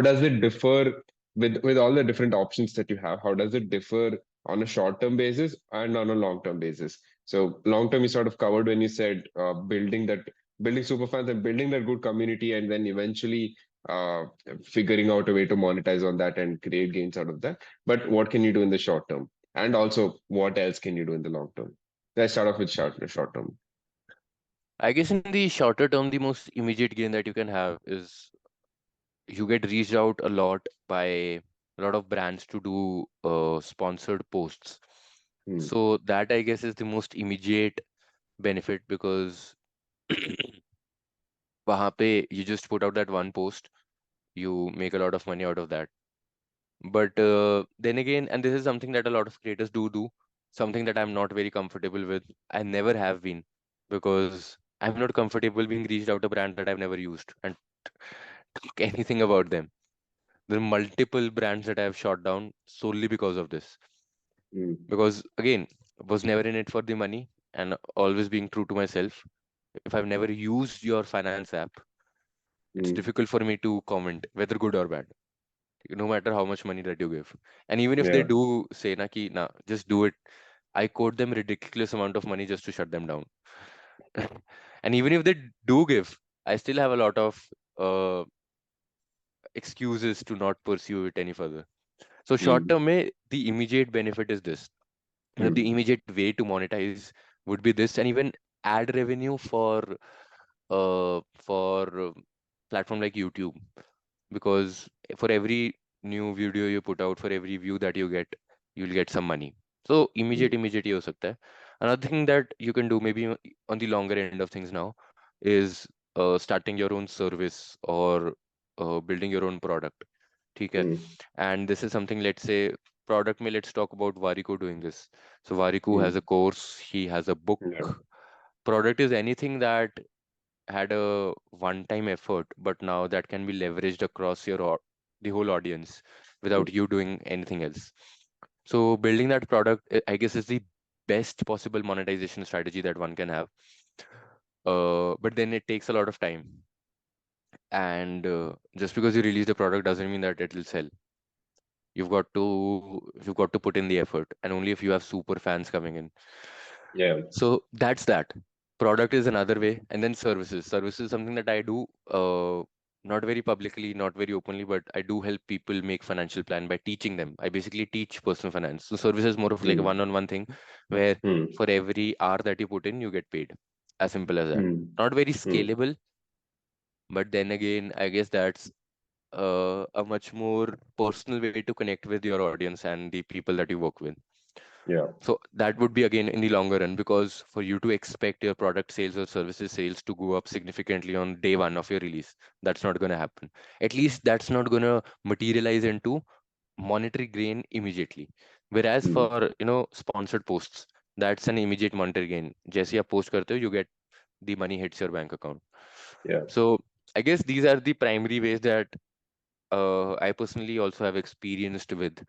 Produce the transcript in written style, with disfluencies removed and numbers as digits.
does it differ with all the different options that you have? How does it differ on a short-term basis and on a long-term basis? So long-term you sort of covered when you said building super fans and building that good community, and then eventually uh, figuring out a way to monetize on that and create gains out of that. But what can you do in the short term? And also, what else can you do in the long term? Let's start off with short term. I guess in the shorter term, the most immediate gain that you can have is you get reached out a lot by a lot of brands to do sponsored posts. Hmm. So that I guess is the most immediate benefit because वहाँ पे you just put out that one post, you make a lot of money out of that. But then again, and this is something that a lot of creators do, something that I'm not very comfortable with. I never have been because I'm not comfortable being reached out a brand that I've never used and talk anything about them. There are multiple brands that I have shot down solely because of this. Hmm. Because again, was never in it for the money and always being true to myself. If I've never used your finance app, it's Hmm. difficult for me to comment whether good or bad, no matter how much money that you give. And even if they Yeah. do say na ki na, just do it, I quote them ridiculous amount of money just to shut them down. And even if they do give, I still have a lot of uh, excuses to not pursue it any further. So short Hmm. term, the immediate benefit is this. The Hmm. immediate way to monetize would be this, and even ad revenue for platform like YouTube, because for every new video you put out, for every view that you get, you'll get some money. So Hmm. immediate ही हो सकता है. Another thing that you can do maybe on the longer end of things now is starting your own service or building your own product. ठीक है? Hmm. And this is something, let's say, product may let's talk about Variku doing this. So Variku has Hmm. a course, he has a book. Yeah. Product is anything that had a one-time effort, but now that can be leveraged across the whole audience Hmm. without you doing anything else. So building that product, I guess, is the best possible monetization strategy that one can have. But then it takes a lot of time, and just because you release the product doesn't mean that it will sell. You've got to put in the effort, and only if you have super fans coming in. Yeah. So that's that. Product is another way, and then services. Services is something that I do, not very publicly, not very openly, but I do help people make financial plan by teaching them. I basically teach personal finance. So service is more of like a Hmm. one-on-one thing, where Hmm. for every hour that you put in, you get paid. As simple as that. Hmm. Not very Hmm. scalable, but then again, I guess that's a much more personal way to connect with your audience and the people that you work with. Yeah. So that would be again in the longer run, because for you to expect your product sales or services sales to go up significantly on day one of your release, that's not going to happen. At least that's not going to materialize into monetary gain immediately. Whereas Hmm. for sponsored posts, that's an immediate monetary gain. जैसे ही आप post करते हो, you get the money hits your bank account. Yeah. So I guess these are the primary ways that I personally also have experienced with.